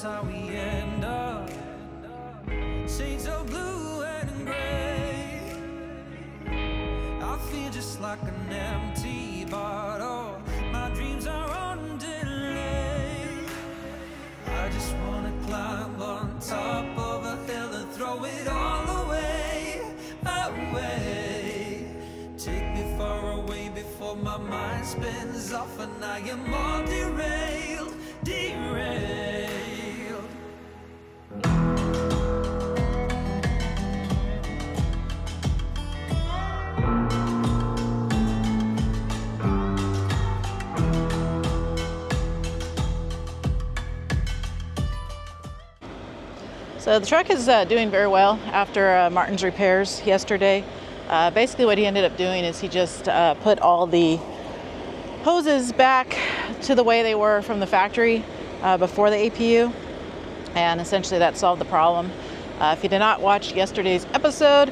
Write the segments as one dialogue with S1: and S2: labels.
S1: how we end up. Shades of blue and gray. I feel just like an empty bottle. My dreams are on delay. I just wanna climb on top of a hill and throw it all away, away. Take me far away before my mind spins off and I am all derailed, derailed.
S2: So the truck is doing very well after Martin's repairs yesterday. Basically what he ended up doing is he just put all the hoses back to the way they were from the factory before the APU, and essentially that solved the problem. If you did not watch yesterday's episode,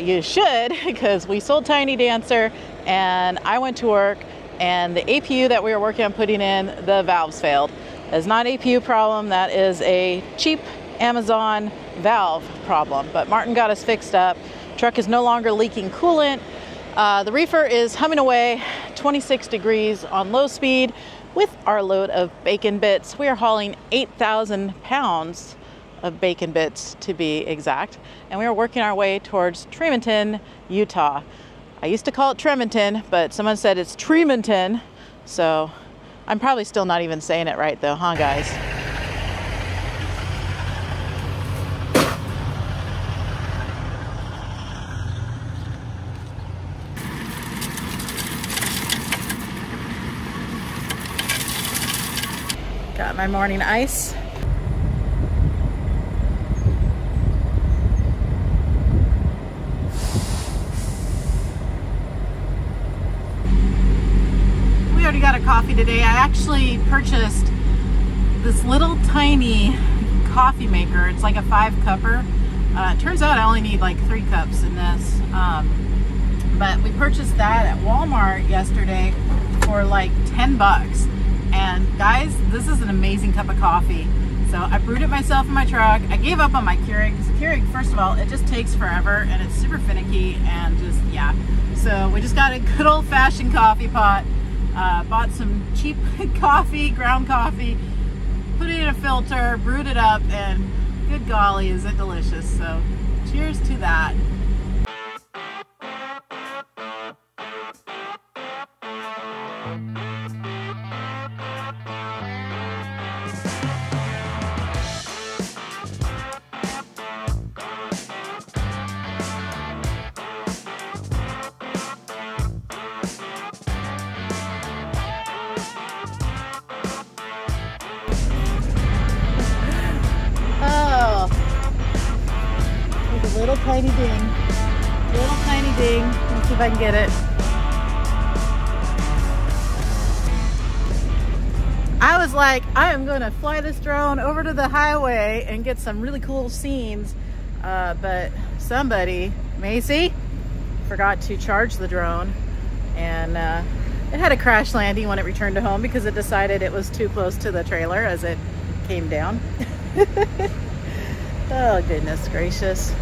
S2: you should, because we sold Tiny Dancer and I went to work and the APU that we were working on putting in, the valves failed. It's not an APU problem, that is a cheap Amazon valve problem, but Martin got us fixed up. Truck is no longer leaking coolant. The reefer is humming away 26 degrees on low speed with our load of bacon bits. We are hauling 8,000 pounds of bacon bits to be exact, and we are working our way towards Tremonton, Utah. I used to call it Tremonton, but someone said it's Tremonton, so I'm probably still not even saying it right though, huh guys? Got my morning ice. We already got a coffee today. I actually purchased this little tiny coffee maker. It's like a 5-cupper. It turns out I only need like 3 cups in this. But we purchased that at Walmart yesterday for like 10 bucks. And guys, this is an amazing cup of coffee. So I brewed it myself in my truck. I gave up on my Keurig, because Keurig, first of all, it just takes forever and it's super finicky and just, yeah. So we just got a good old-fashioned coffee pot, bought some cheap coffee, ground coffee, put it in a filter, brewed it up, and good golly, is it delicious. So cheers to that. Little tiny ding. Little tiny ding. Let's see if I can get it. I was like, I am going to fly this drone over to the highway and get some really cool scenes. But somebody, Macy, forgot to charge the drone. And it had a crash landing when it returned to home because it decided it was too close to the trailer as it came down. Oh, goodness gracious.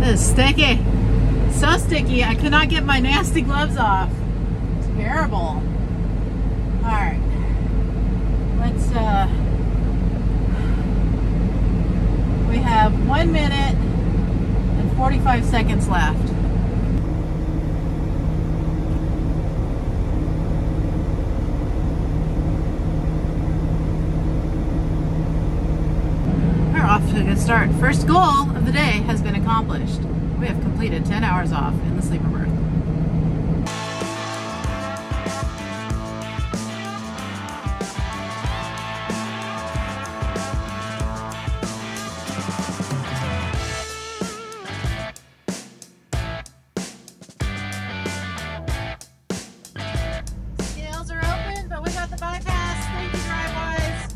S2: This is sticky. So sticky, I cannot get my nasty gloves off. It's terrible. Alright. Let's, we have 1 minute and 45 seconds left. We're off to a good start. First goal of the day has been accomplished. We have completed 10 hours off in the sleeper berth. Scales are open, but we got the bypass. Thank you, Drivewise.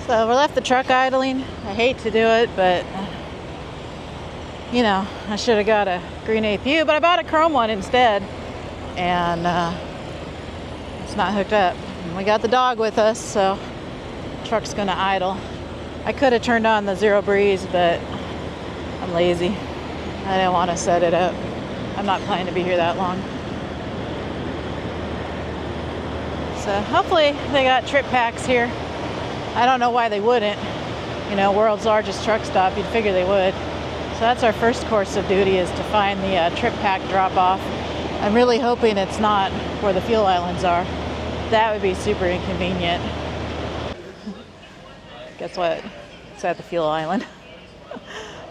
S2: So we left the truck idling. I hate to do it, but you know, I should have got a green APU, but I bought a chrome one instead, and it's not hooked up. And we got the dog with us, so the truck's gonna idle. I could have turned on the zero breeze, but I'm lazy. I didn't want to set it up. I'm not planning to be here that long. So hopefully they got trip packs here. I don't know why they wouldn't. You know, world's largest truck stop, you'd figure they would. So that's our first course of duty, is to find the trip pack drop off. I'm really hoping it's not where the fuel islands are. That would be super inconvenient. Guess what? It's at the fuel island.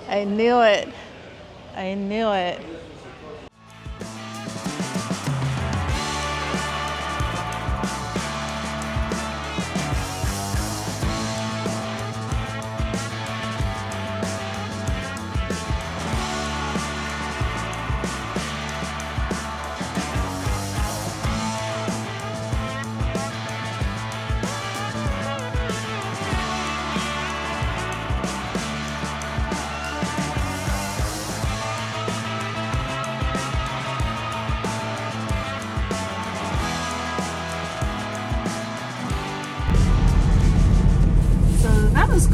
S2: I knew it. I knew it.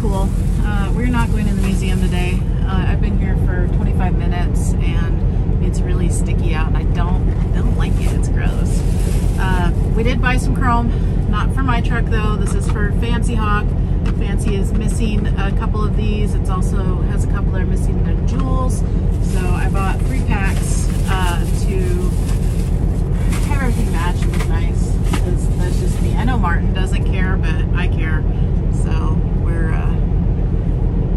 S2: Cool. We're not going to the museum today. I've been here for 25 minutes and it's really sticky out, and I don't like it. It's gross. We did buy some chrome, not for my truck though. This is for Fancy Hawk. Fancy is missing a couple of these. It's also has a couple that are missing the jewels. So I bought 3 packs to have everything match and look nice. That's just me. I know Martin doesn't care, but I care. So we're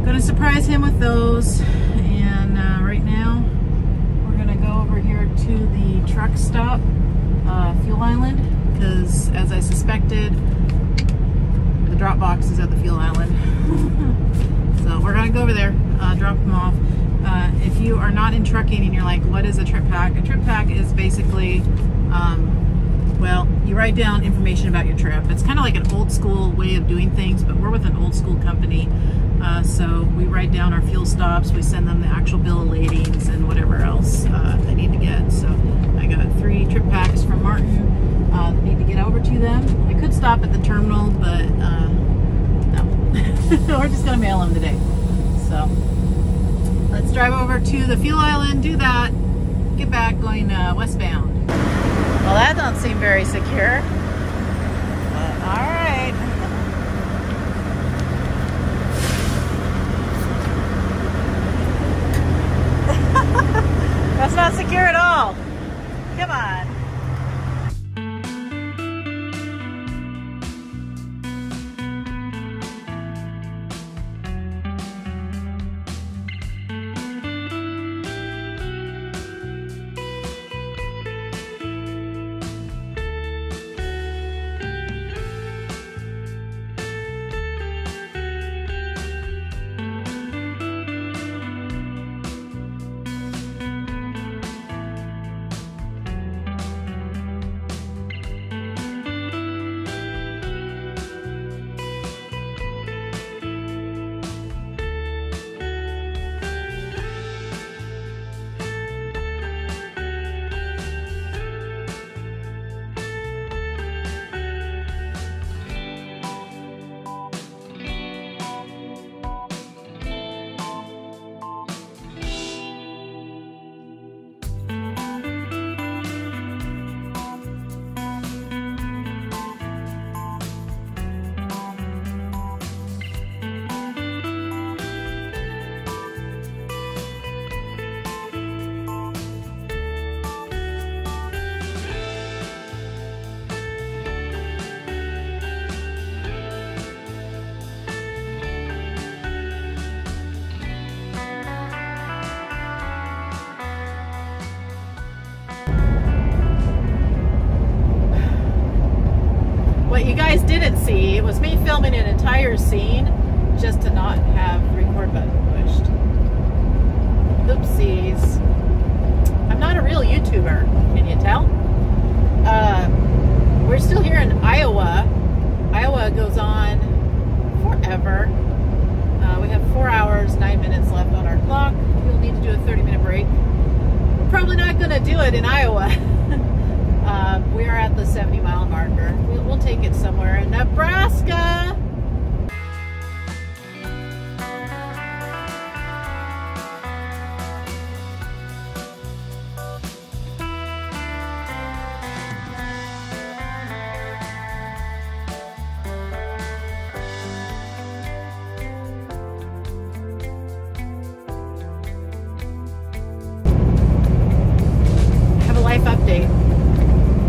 S2: gonna surprise him with those, and right now we're gonna go over here to the truck stop, fuel island, because as I suspected, the drop box is at the fuel island. So we're gonna go over there, drop them off. If you are not in trucking and you're like, what is a trip pack? A trip pack is basically well, you write down information about your trip. It's kind of like an old school way of doing things, but we're with an old school company. So we write down our fuel stops, we send them the actual bill of ladings and whatever else they need to get. So I got 3 trip packs from Martin that need to get over to them. I could stop at the terminal, but no. We're just gonna mail them today. So let's drive over to the fuel island, do that, get back going westbound. Well, that don't seem very secure. All right. That's not secure at all. Come on. didn't see, it was me filming an entire scene just to not have the record button pushed. Oopsies. I'm not a real YouTuber, can you tell? We're still here in Iowa. Iowa goes on forever. We have 4 hours, 9 minutes left on our clock. We'll need to do a 30-minute break. We're probably not going to do it in Iowa. We are at the 70-mile marker. We'll take it somewhere in Nebraska. Life update.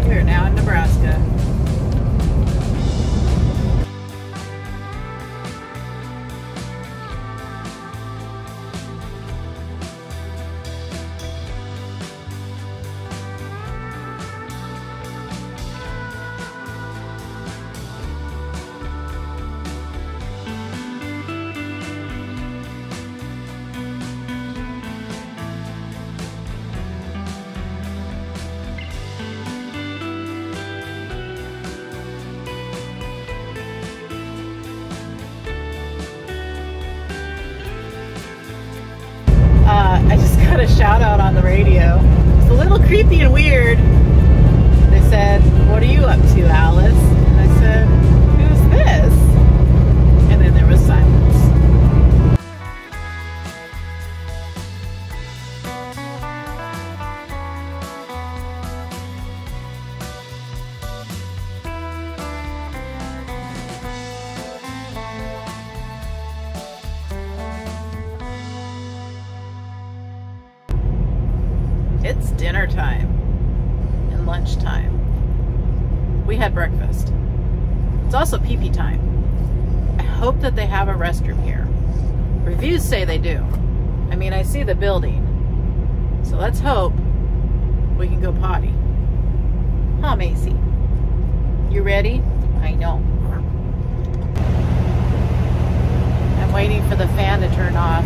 S2: We are now in Nebraska. I just got a shout out on the radio. It's a little creepy and weird. They said, "What are you up to, Alice?" And I said, "Who's this?" And then there was silence. It's dinner time and lunch time. We had breakfast. It's also pee-pee time. I hope that they have a restroom here. Reviews say they do. I mean, I see the building. So let's hope we can go potty. Huh, Macy? You ready? I know. I'm waiting for the fan to turn off.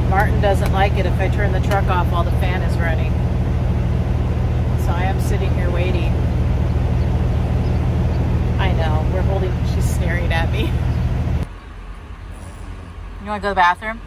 S2: Martin doesn't like it if I turn the truck off while the fan is running. So I am sitting here waiting. I know, we're holding, she's staring at me. You want to go to the bathroom?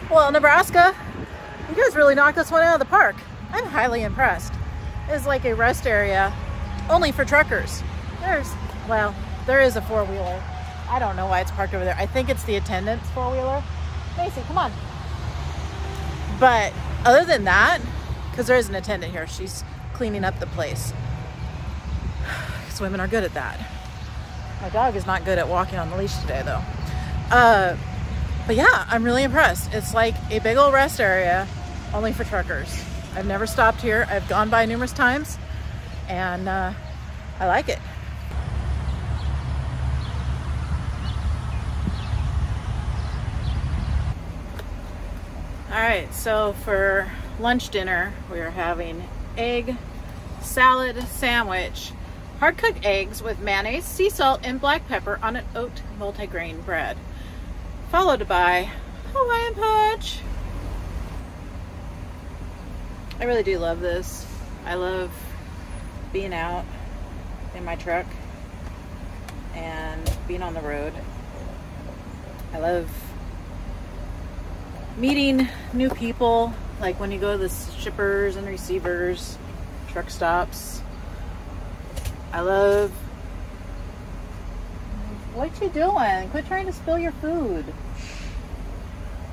S2: Well, Nebraska, you guys really knocked this one out of the park. I'm highly impressed. It's like a rest area only for truckers. There is a four-wheeler. I don't know why it's parked over there. I think it's the attendant's four-wheeler. Macy, come on. But other than that, because there is an attendant here, she's cleaning up the place. Because women are good at that. My dog is not good at walking on the leash today, though. But yeah, I'm really impressed. It's like a big old rest area only for truckers. I've never stopped here. I've gone by numerous times and I like it. All right, so for lunch dinner, we are having egg salad sandwich, hard cooked eggs with mayonnaise, sea salt, and black pepper on an oat multigrain bread, followed by Hawaiian punch. I really do love this. I love being out in my truck and being on the road. I love meeting new people, like when you go to the shippers and receivers, truck stops. I love... What you doing? Quit trying to spill your food.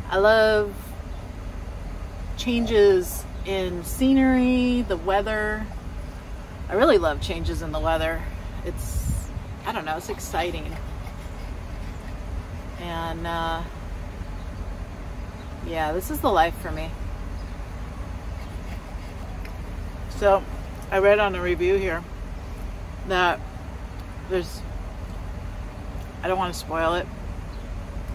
S2: I love changes in scenery, the weather. I really love changes in the weather. It's, I don't know, it's exciting. And yeah, this is the life for me. So I read on a review here that I don't want to spoil it,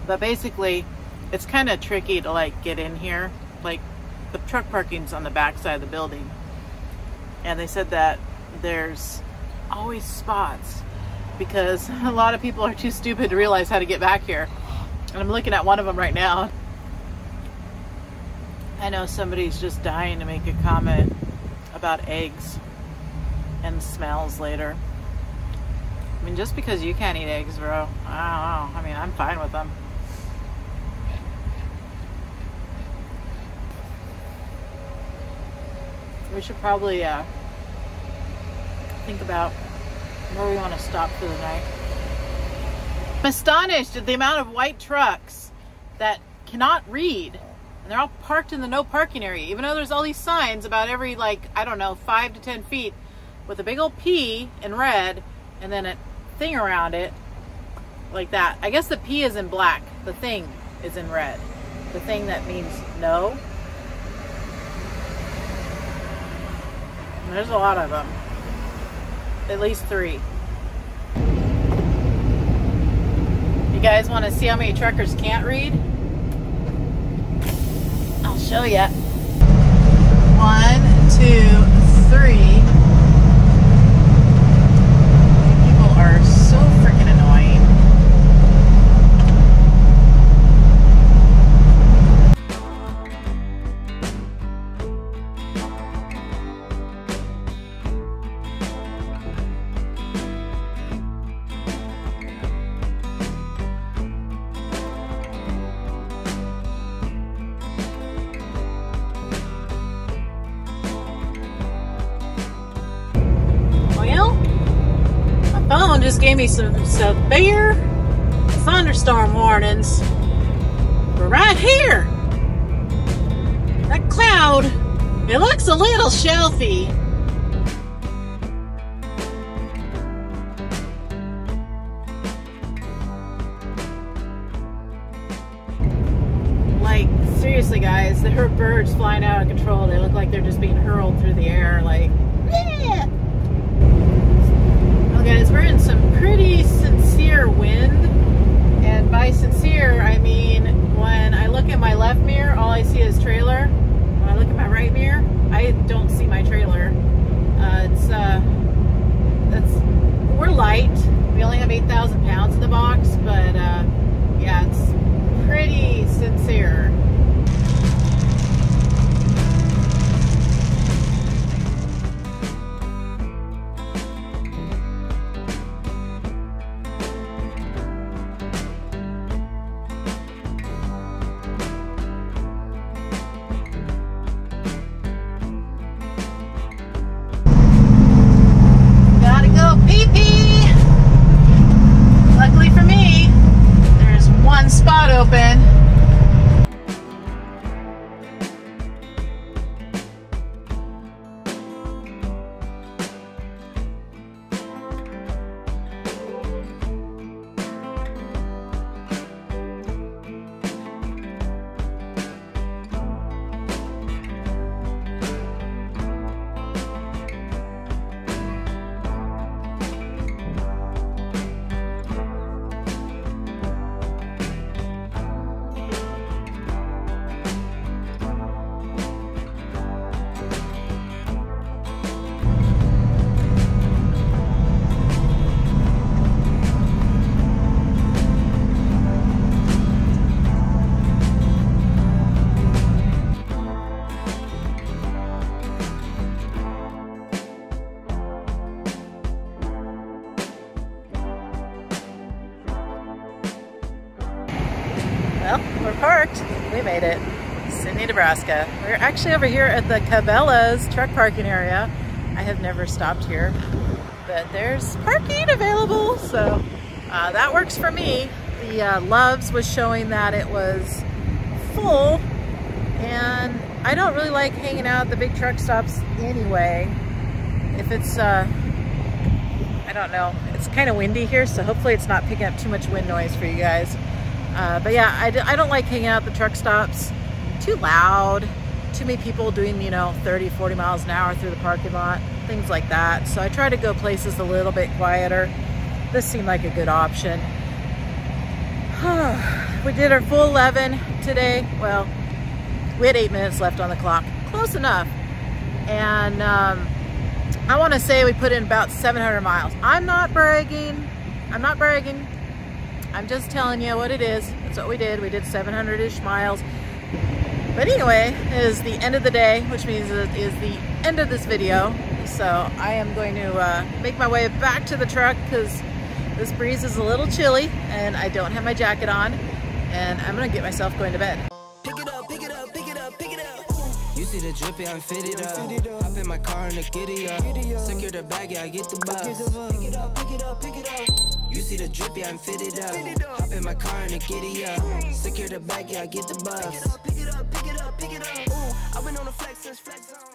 S2: but basically it's kind of tricky to like get in here. Like the truck parking's on the back side of the building, and they said that there's always spots because a lot of people are too stupid to realize how to get back here. And I'm looking at one of them right now. I know somebody's just dying to make a comment about eggs and smells later. I mean, just because you can't eat eggs, bro, I don't know. I mean, I'm fine with them. We should probably think about where we want to stop for the night. I'm astonished at the amount of white trucks that cannot read. And they're all parked in the no parking area, even though there's all these signs about every, like, I don't know, 5 to 10 feet with a big old P in red and then a thing around it like that. I guess the P is in black. The thing is in red. The thing that means no. And there's a lot of them. At least 3. You guys want to see how many truckers can't read? I'll show you. 1, 2, 3. People are so freaking annoying. Phone just gave me some severe thunderstorm warnings. We're right here. That cloud, it looks a little shelfy. Like, seriously guys, there are birds flying out of control. They look like they're just being hurled through the air, like, yeah. Guys, we're in some pretty sincere wind, and by sincere I mean when I look at my left mirror all I see is trailer. When I look at my right mirror I don't see my trailer. We're light. We only have 8,000 pounds in the box, but yeah, it's pretty sincere. Luckily for me, there's one spot open. Well, we're parked. We made it. Sidney, Nebraska. We're actually over here at the Cabela's truck parking area. I have never stopped here, but there's parking available, so that works for me. The Loves was showing that it was full, and I don't really like hanging out at the big truck stops anyway. If it's, I don't know, it's kind of windy here, so hopefully it's not picking up too much wind noise for you guys. But yeah, I don't like hanging out at the truck stops. Too loud, too many people doing, you know, 30, 40 miles an hour through the parking lot, things like that. So I try to go places a little bit quieter. this seemed like a good option. We did our full 11 today. Well, we had 8 minutes left on the clock. Close enough. And I want to say we put in about 700 miles. I'm not bragging. I'm not bragging. I'm just telling you what it is. That's what we did. We did 700-ish miles. But anyway, it is the end of the day, which means it is the end of this video. So I am going to make my way back to the truck because this breeze is a little chilly and I don't have my jacket on. And I'm going to get myself going to bed.
S1: Pick it up, pick it up, pick it up, pick it up. You see the drippy, I'm fitted up. Hop in my car and the giddy up. Secure the bag, yeah, I get the bus. Pick it up, pick it up, pick it up. You see the drippy, I'm fitted up. Hop in my car and the giddy up. Secure the bag, yeah, I get the bus. Pick it up, pick it up, pick it up, pick it up. I've been on the flex since flex on.